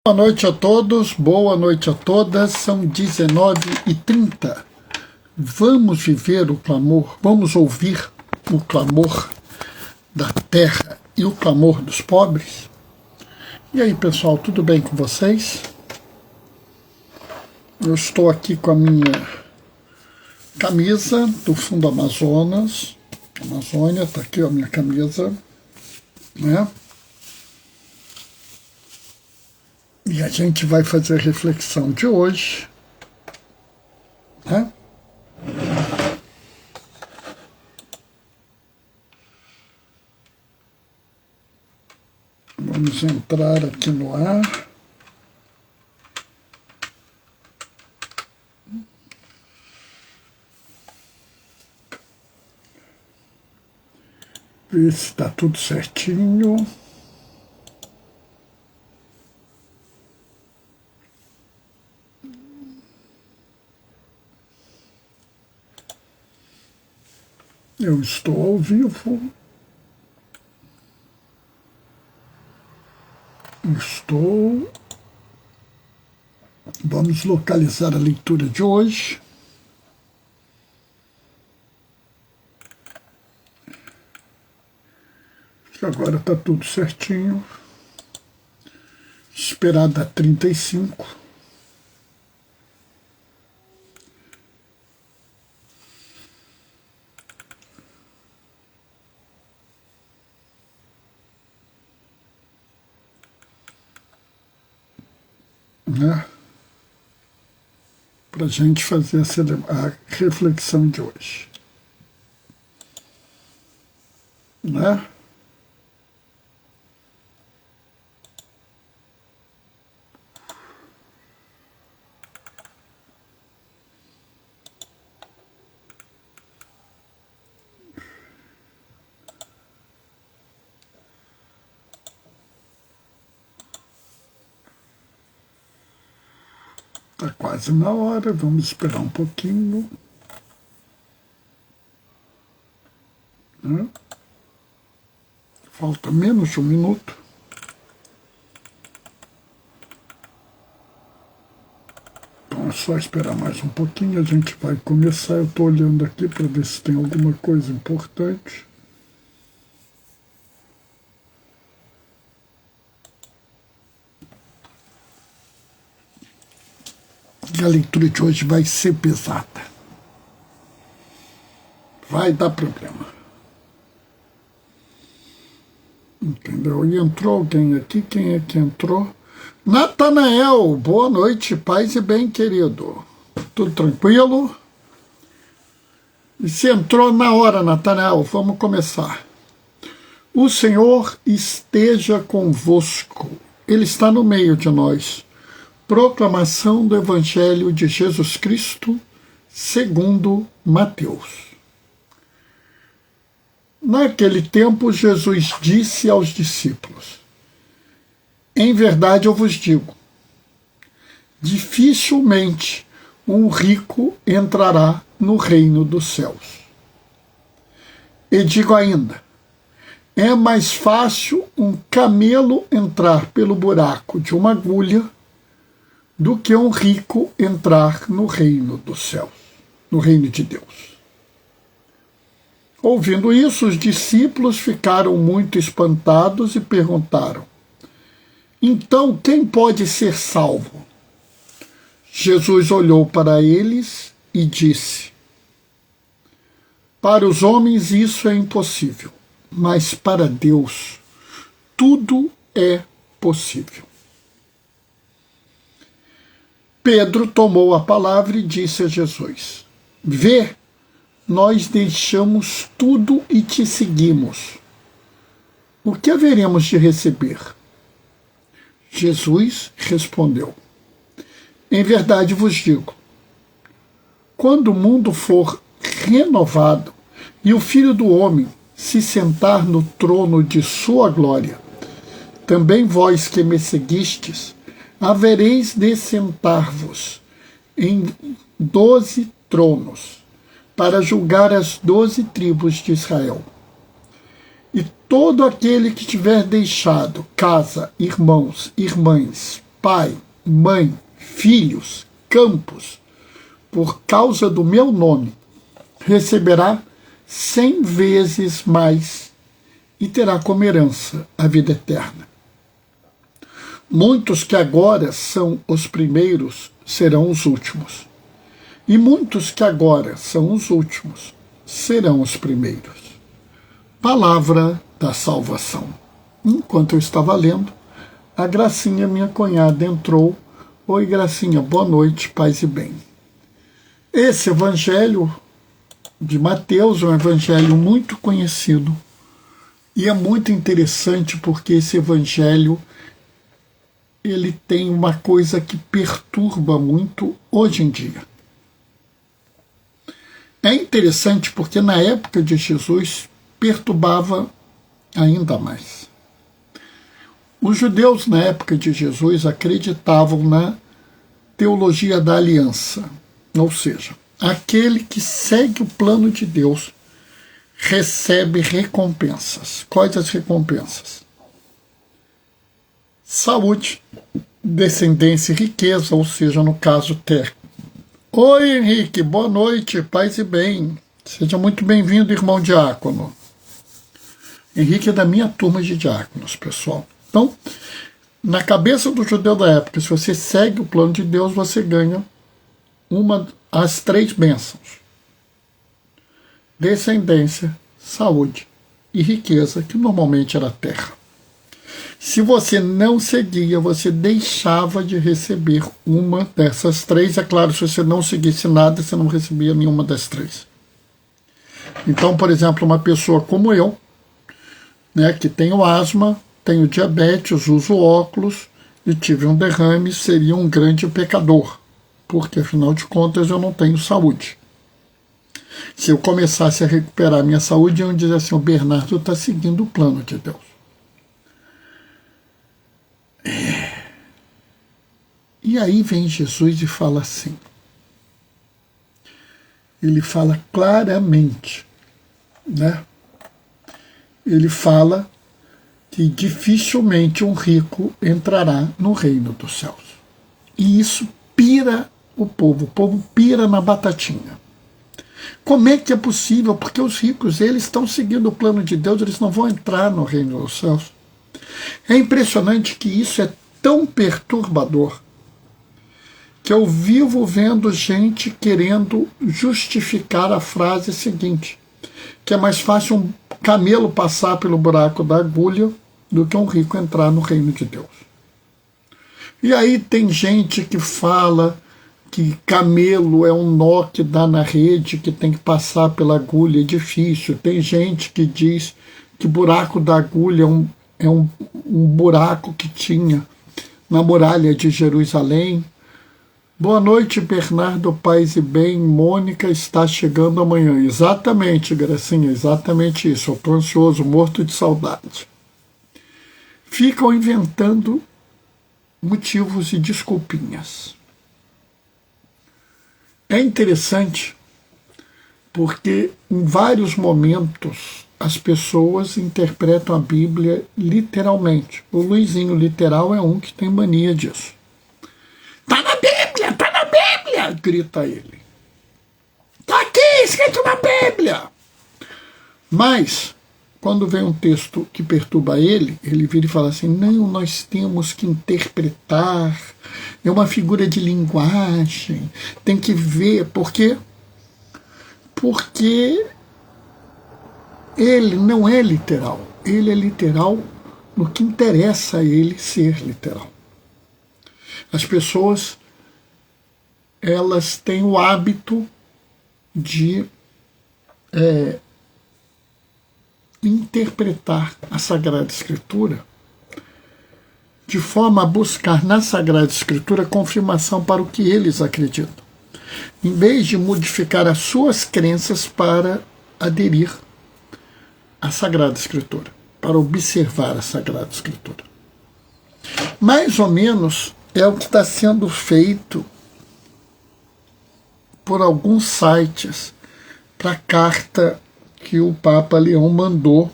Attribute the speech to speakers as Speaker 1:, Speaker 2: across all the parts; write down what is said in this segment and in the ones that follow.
Speaker 1: Boa noite a todos, boa noite a todas, são 19h30. Vamos viver o clamor, vamos ouvir o clamor da terra e o clamor dos pobres? E aí, pessoal, tudo bem com vocês? Eu estou aqui com a minha camisa do Fundo Amazonas, Amazônia, está aqui a minha camisa, né? E a gente vai fazer a reflexão de hoje, né? Vamos entrar aqui no ar. Ver se está tudo certinho. Eu estou ao vivo. Vamos localizar a leitura de hoje. Agora está tudo certinho. Esperar dar 35. Né? Para a gente fazer a reflexão de hoje. Né? Está quase na hora, vamos esperar um pouquinho. Né? Falta menos de um minuto. Então é só esperar mais um pouquinho, a gente vai começar. Eu estou olhando aqui para ver se tem alguma coisa importante. E a leitura de hoje vai ser pesada. Vai dar problema. Entendeu? E entrou alguém aqui? Quem é que entrou? Natanael, boa noite, paz e bem, querido. Tudo tranquilo? E se entrou na hora, Natanael, vamos começar. O Senhor esteja convosco. Ele está no meio de nós. Proclamação do Evangelho de Jesus Cristo, segundo Mateus. Naquele tempo, Jesus disse aos discípulos: em verdade eu vos digo, dificilmente um rico entrará no reino dos céus. E digo ainda, é mais fácil um camelo entrar pelo buraco de uma agulha do que um rico entrar no reino dos céus, no reino de Deus. Ouvindo isso, os discípulos ficaram muito espantados e perguntaram: então quem pode ser salvo? Jesus olhou para eles e disse: para os homens isso é impossível, mas para Deus tudo é possível. Pedro tomou a palavra e disse a Jesus: vê, nós deixamos tudo e te seguimos. O que haveremos de receber? Jesus respondeu: em verdade vos digo, quando o mundo for renovado e o Filho do Homem se sentar no trono de sua glória, também vós que me seguistes, havereis de sentar-vos em 12 tronos, para julgar as 12 tribos de Israel. E todo aquele que tiver deixado casa, irmãos, irmãs, pai, mãe, filhos, campos, por causa do meu nome, receberá 100 vezes mais e terá como herança a vida eterna. Muitos que agora são os primeiros serão os últimos, e muitos que agora são os últimos serão os primeiros. Palavra da salvação. Enquanto eu estava lendo, a Gracinha, minha cunhada, entrou. Oi, Gracinha, boa noite, paz e bem. Esse evangelho de Mateus é um evangelho muito conhecido e é muito interessante porque esse evangelho ele tem uma coisa que perturba muito hoje em dia. É interessante porque na época de Jesus perturbava ainda mais. Os judeus na época de Jesus acreditavam na teologia da aliança, ou seja, aquele que segue o plano de Deus recebe recompensas. Quais as recompensas? Saúde, descendência e riqueza, ou seja, no caso, terra. Oi, Henrique, boa noite, paz e bem. Seja muito bem-vindo, irmão diácono. Henrique é da minha turma de diáconos, pessoal. Então, na cabeça do judeu da época, se você segue o plano de Deus, você ganha as 3 bênçãos: descendência, saúde e riqueza, que normalmente era terra. Se você não seguia, você deixava de receber uma dessas 3. É claro, se você não seguisse nada, você não recebia nenhuma das 3. Então, por exemplo, uma pessoa como eu, né, que tenho asma, tenho diabetes, uso óculos e tive um derrame, seria um grande pecador, porque afinal de contas eu não tenho saúde. Se eu começasse a recuperar minha saúde, eu ia dizer assim: o Bernardo está seguindo o plano de Deus. E aí vem Jesus e fala assim, ele fala claramente, né? Ele fala que dificilmente um rico entrará no reino dos céus. E isso pira o povo pira na batatinha. Como é que é possível? Porque os ricos, eles estão seguindo o plano de Deus, eles não vão entrar no reino dos céus. É impressionante que isso é tão perturbador que eu vivo vendo gente querendo justificar a frase seguinte, que é mais fácil um camelo passar pelo buraco da agulha do que um rico entrar no reino de Deus. E aí tem gente que fala que camelo é um nó que dá na rede, que tem que passar pela agulha, é difícil. Tem gente que diz que buraco da agulha é um buraco que tinha na muralha de Jerusalém. Boa noite, Bernardo, paz e bem. Mônica está chegando amanhã. Exatamente, Gracinha, exatamente isso. Eu estou ansioso, morto de saudade. Ficam inventando motivos e desculpinhas. É interessante porque em vários momentos as pessoas interpretam a Bíblia literalmente. O Luizinho literal é um que tem mania disso. Tá na Bíblia, grita ele. Tá aqui, escrito na Bíblia. Mas, quando vem um texto que perturba ele, ele vira e fala assim, não, nós temos que interpretar, é uma figura de linguagem, tem que ver, por quê? Porque ele não é literal, ele é literal no que interessa a ele ser literal. As pessoas, elas têm o hábito de interpretar a Sagrada Escritura de forma a buscar na Sagrada Escritura confirmação para o que eles acreditam, em vez de modificar as suas crenças para aderir à Sagrada Escritura, para observar a Sagrada Escritura. Mais ou menos é o que está sendo feito por alguns sites para a carta que o Papa Leão mandou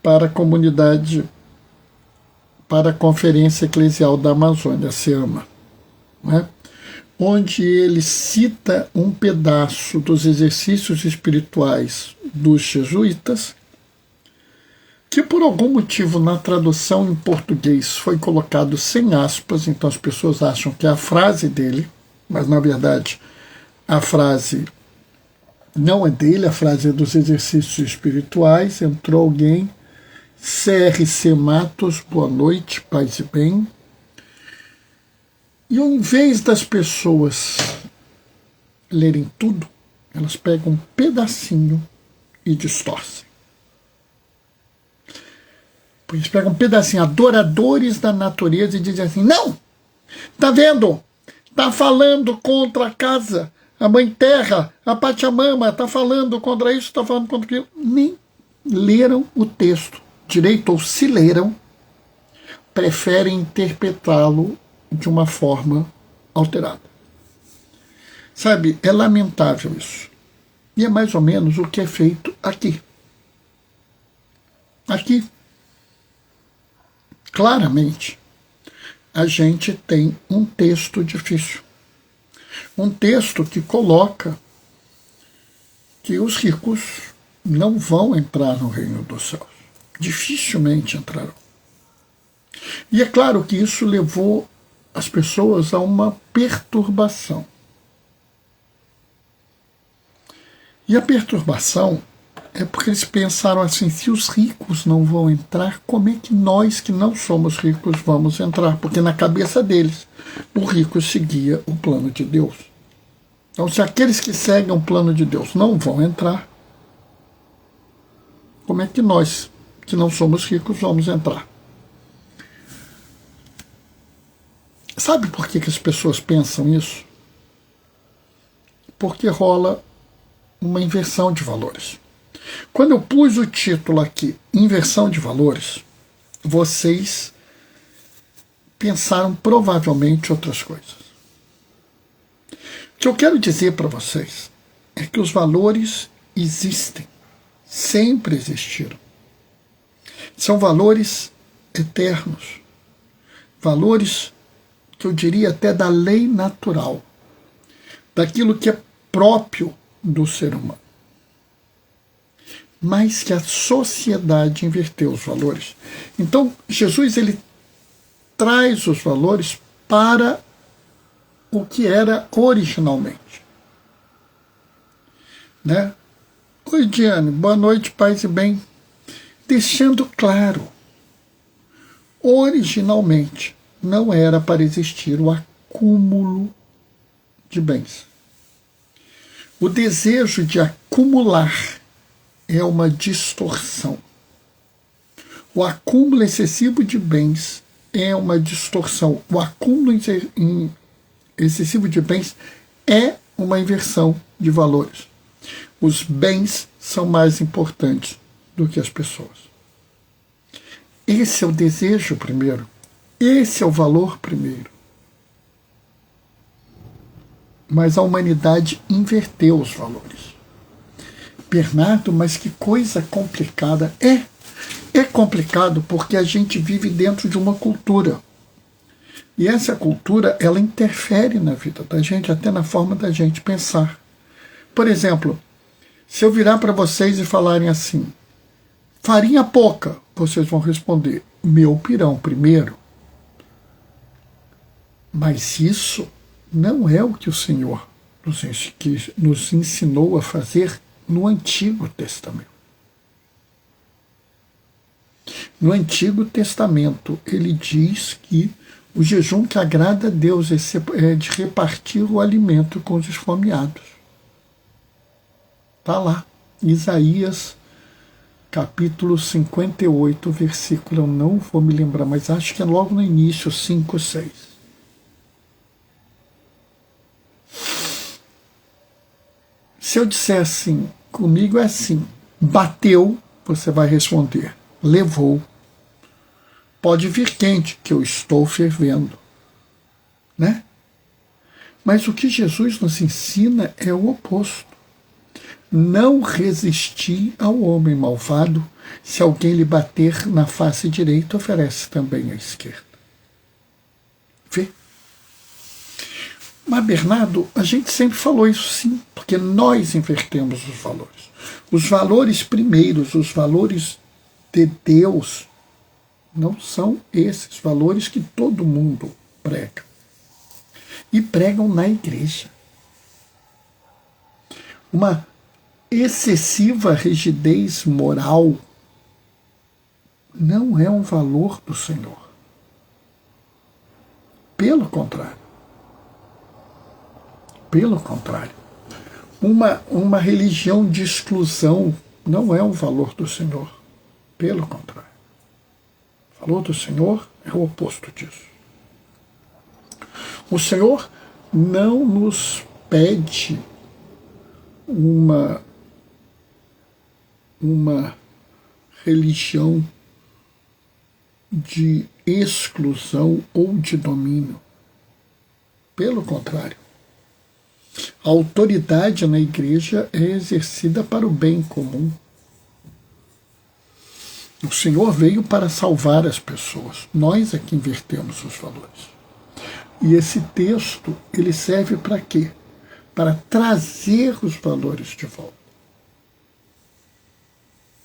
Speaker 1: para a comunidade para a Conferência Eclesial da Amazônia, SEAMA, né? Onde ele cita um pedaço dos exercícios espirituais dos jesuítas, que por algum motivo na tradução em português foi colocado sem aspas, então as pessoas acham que é a frase dele, mas na verdade a frase não é dele, a frase é dos exercícios espirituais. Entrou alguém, CRC Matos, boa noite, paz e bem. E ao invés das pessoas lerem tudo, elas pegam um pedacinho e distorcem. Eles pegam um pedacinho, adoradores da natureza, e dizem assim, não, tá vendo? Tá falando contra a casa, a mãe terra, a Pachamama, tá falando contra isso, tá falando contra aquilo. Nem leram o texto direito, ou se leram, preferem interpretá-lo de uma forma alterada. Sabe, é lamentável isso. E é mais ou menos o que é feito aqui. Aqui, claramente, a gente tem um texto difícil. Um texto que coloca que os ricos não vão entrar no reino dos céus. Dificilmente entrarão. E é claro que isso levou as pessoas a uma perturbação. E a perturbação é porque eles pensaram assim, se os ricos não vão entrar, como é que nós que não somos ricos vamos entrar? Porque na cabeça deles, o rico seguia o plano de Deus. Então, se aqueles que seguem o plano de Deus não vão entrar, como é que nós, que não somos ricos, vamos entrar? Sabe por que as pessoas pensam isso? Porque rola uma inversão de valores. Quando eu pus o título aqui, Inversão de Valores, vocês pensaram provavelmente outras coisas. O que eu quero dizer para vocês é que os valores existem, sempre existiram. São valores eternos, valores que eu diria até da lei natural, daquilo que é próprio do ser humano. Mas que a sociedade inverteu os valores. Então, Jesus ele traz os valores para o que era originalmente. Né? Oi, Diane, boa noite, paz e bem. Deixando claro, originalmente não era para existir o acúmulo de bens. O desejo de acumular é uma distorção. O acúmulo excessivo de bens é uma distorção. O acúmulo excessivo de bens é uma inversão de valores. Os bens são mais importantes do que as pessoas. Esse é o desejo primeiro. Esse é o valor primeiro. Mas a humanidade inverteu os valores. Bernardo, mas que coisa complicada. É complicado porque a gente vive dentro de uma cultura. E essa cultura, ela interfere na vida da gente, até na forma da gente pensar. Por exemplo, se eu virar para vocês e falarem assim, farinha pouca, vocês vão responder, meu pirão primeiro. Mas isso não é o que o Senhor nos ensinou a fazer no Antigo Testamento. No Antigo Testamento, ele diz que o jejum que agrada a Deus é de repartir o alimento com os esfomeados. Está lá, Isaías, capítulo 58, versículo, eu não vou me lembrar, mas acho que é logo no início, 5, 6. Se eu disser assim, comigo é assim, bateu, você vai responder, levou. Pode vir quente, que eu estou fervendo. Né? Mas o que Jesus nos ensina é o oposto. não resistir ao homem malvado. Se alguém lhe bater na face direita, oferece também a esquerda. Vê? Mas, Bernardo, a gente sempre falou isso sim, porque nós invertemos os valores. Os valores primeiros, os valores de Deus, não são esses valores que todo mundo prega. E pregam na igreja. Uma excessiva rigidez moral não é um valor do Senhor. Pelo contrário. Pelo contrário. Uma religião de exclusão não é um valor do Senhor. Pelo contrário. O valor do Senhor é o oposto disso. O Senhor não nos pede uma religião de exclusão ou de domínio. Pelo contrário. A autoridade na igreja é exercida para o bem comum. O Senhor veio para salvar as pessoas. Nós é que invertemos os valores. E esse texto, ele serve para quê? Para trazer os valores de volta.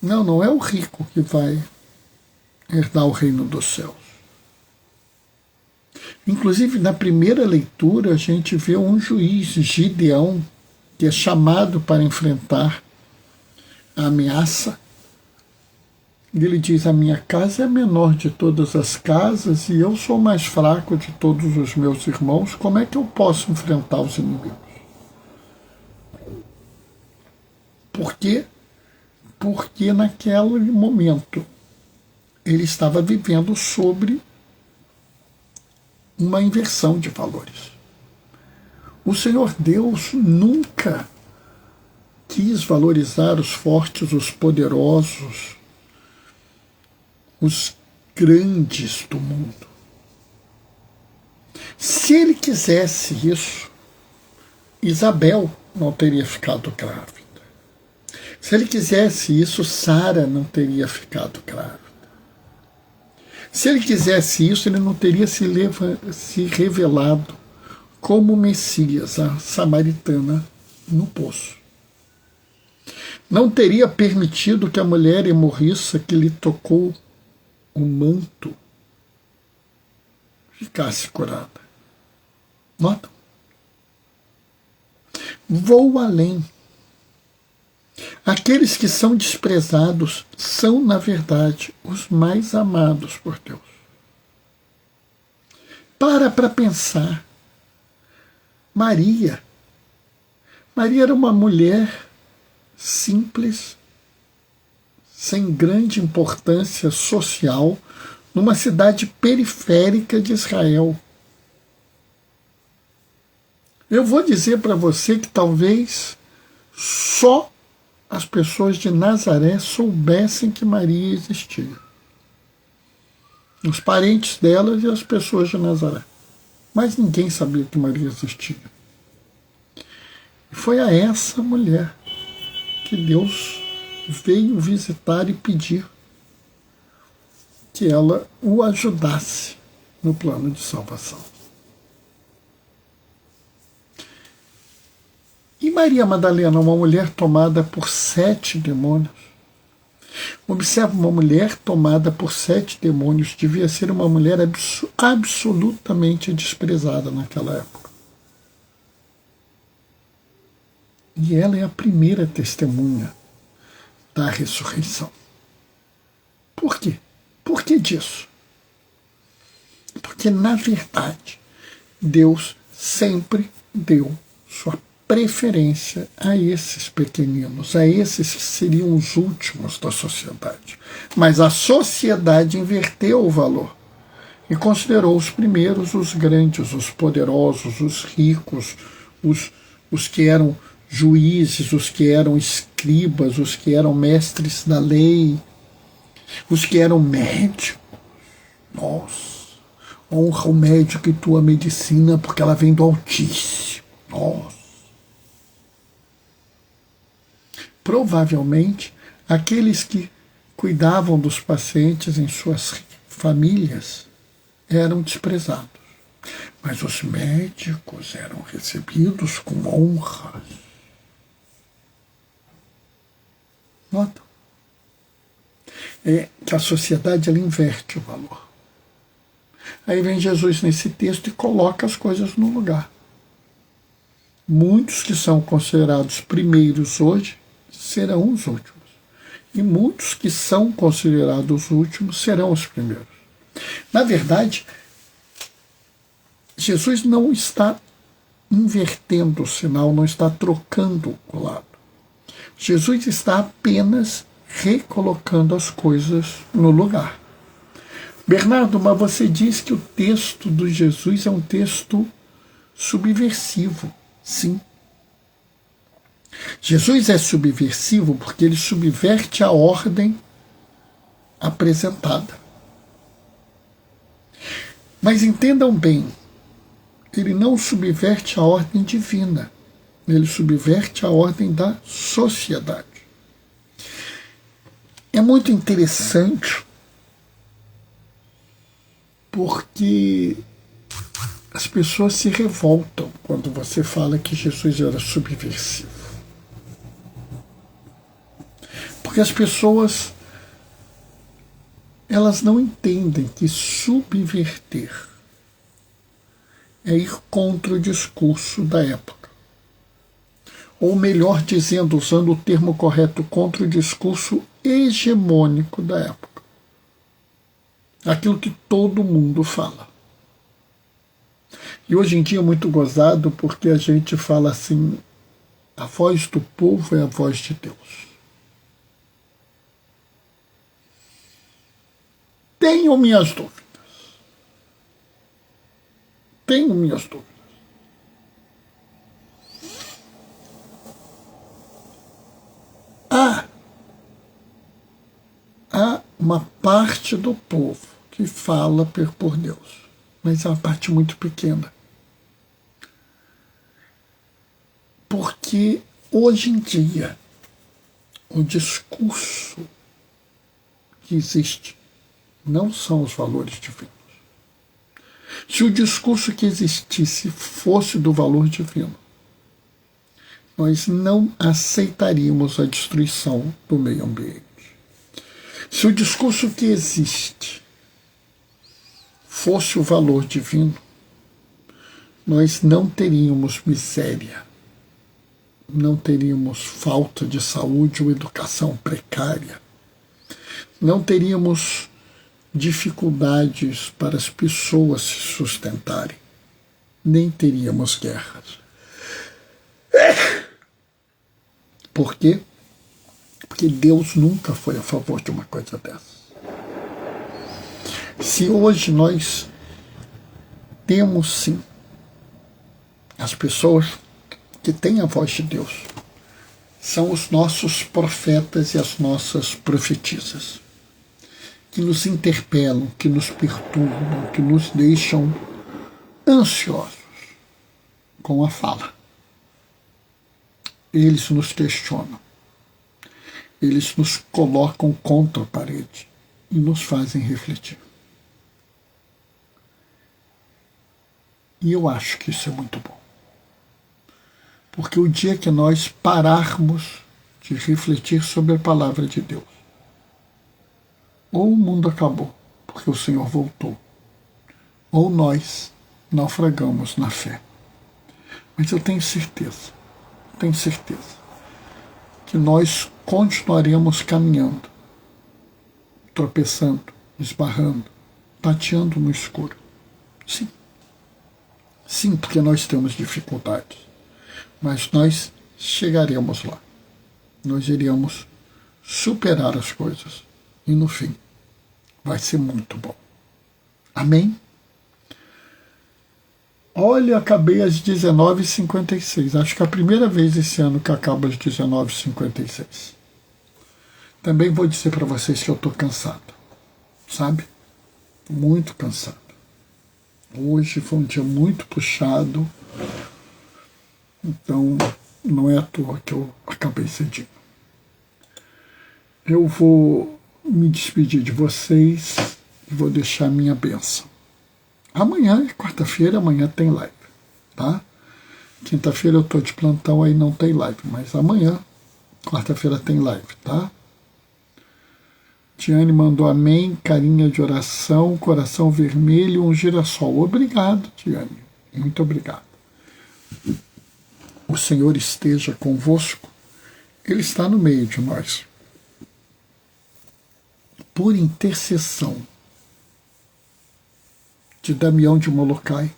Speaker 1: Não é o rico que vai herdar o reino dos céus. Inclusive, na primeira leitura, a gente vê um juiz, Gideão, que é chamado para enfrentar a ameaça. E ele diz: a minha casa é a menor de todas as casas e eu sou o mais fraco de todos os meus irmãos. Como é que eu posso enfrentar os inimigos? Por quê? Porque naquele momento ele estava vivendo sobre uma inversão de valores. O Senhor Deus nunca quis valorizar os fortes, os poderosos, os grandes do mundo. Se ele quisesse isso, Isabel não teria ficado grávida. Se ele quisesse isso, Sara não teria ficado grávida. Se ele quisesse isso, ele não teria se revelado como Messias, a samaritana no poço. Não teria permitido que a mulher hemorriça que lhe tocou o manto ficasse curada. Notam? Vou além. Aqueles que são desprezados são, na verdade, os mais amados por Deus. Para pensar. Maria era uma mulher simples, sem grande importância social, numa cidade periférica de Israel. Eu vou dizer para você que talvez só as pessoas de Nazaré soubessem que Maria existia. Os parentes delas e as pessoas de Nazaré. Mas ninguém sabia que Maria existia. E foi a essa mulher que Deus veio visitar e pedir que ela o ajudasse no plano de salvação. E Maria Madalena, uma mulher tomada por 7 demônios. Observe, uma mulher tomada por 7 demônios devia ser uma mulher absolutamente desprezada naquela época. E ela é a primeira testemunha da ressurreição. Por quê? Por que disso? Porque, na verdade, Deus sempre deu sua preferência a esses pequeninos, a esses que seriam os últimos da sociedade. Mas a sociedade inverteu o valor e considerou os primeiros os grandes, os poderosos, os ricos, os que eram juízes, os que eram escribas, os que eram mestres da lei, os que eram médicos. Nossa, honra o médico e tua medicina, porque ela vem do Altíssimo. Nossa. provavelmente aqueles que cuidavam dos pacientes em suas famílias eram desprezados. Mas os médicos eram recebidos com honras. Notam? É que a sociedade ela inverte o valor. Aí vem Jesus nesse texto e coloca as coisas no lugar. Muitos que são considerados primeiros hoje serão os últimos. E muitos que são considerados os últimos serão os primeiros. Na verdade, Jesus não está invertendo o sinal, não está trocando o lado. Jesus está apenas recolocando as coisas no lugar. Bernardo, mas você diz que o texto do Jesus é um texto subversivo. Sim. Jesus é subversivo porque ele subverte a ordem apresentada. Mas entendam bem, ele não subverte a ordem divina, ele subverte a ordem da sociedade. É muito interessante porque as pessoas se revoltam quando você fala que Jesus era subversivo. Porque as pessoas elas não entendem que subverter é ir contra o discurso da época. Ou melhor dizendo, usando o termo correto, contra o discurso hegemônico da época. Aquilo que todo mundo fala. E hoje em dia é muito gozado porque a gente fala assim, a voz do povo é a voz de Deus. Tenho minhas dúvidas. Tenho minhas dúvidas. Há uma parte do povo que fala por Deus, mas é uma parte muito pequena. Porque hoje em dia o discurso que existe não são os valores divinos. Se o discurso que existisse fosse do valor divino, nós não aceitaríamos a destruição do meio ambiente. Se o discurso que existe fosse o valor divino, nós não teríamos miséria, não teríamos falta de saúde ou educação precária, não teríamos dificuldades para as pessoas se sustentarem, nem teríamos guerras. Por quê? Porque Deus nunca foi a favor de uma coisa dessa. Se hoje nós temos sim as pessoas que têm a voz de Deus, são os nossos profetas e as nossas profetisas, que nos interpelam, que nos perturbam, que nos deixam ansiosos com a fala. Eles nos questionam, eles nos colocam contra a parede e nos fazem refletir. E eu acho que isso é muito bom. Porque o dia que nós pararmos de refletir sobre a palavra de Deus, ou o mundo acabou, porque o Senhor voltou, ou nós naufragamos na fé. Mas eu tenho certeza que nós continuaremos caminhando, tropeçando, esbarrando, tateando no escuro. Sim. Sim, porque nós temos dificuldades. Mas nós chegaremos lá. Nós iremos superar as coisas. E no fim, vai ser muito bom. Amém? Olha, acabei às 19h56. Acho que é a primeira vez esse ano que acaba às 19h56. Também vou dizer para vocês que eu estou cansado. Sabe? Muito cansado. Hoje foi um dia muito puxado. Então, não é à toa que eu acabei cedinho. eu vou me despedir de vocês e vou deixar a minha bênção. Amanhã é quarta-feira, amanhã tem live, tá? Quinta-feira eu estou de plantão, aí não tem live, mas amanhã, quarta-feira, tem live, tá? Diane mandou amém, carinha de oração, coração vermelho, um girassol. Obrigado, Diane, muito obrigado. O Senhor esteja convosco, Ele está no meio de nós. Por intercessão de Damião de Molokai,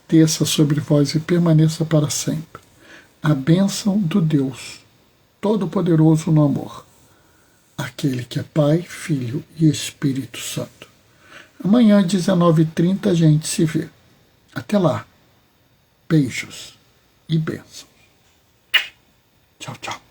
Speaker 1: desça sobre vós e permaneça para sempre a bênção do Deus Todo-Poderoso no amor, aquele que é Pai, Filho e Espírito Santo. Amanhã, 19h30, a gente se vê. Até lá. Beijos e bênçãos. Tchau, tchau.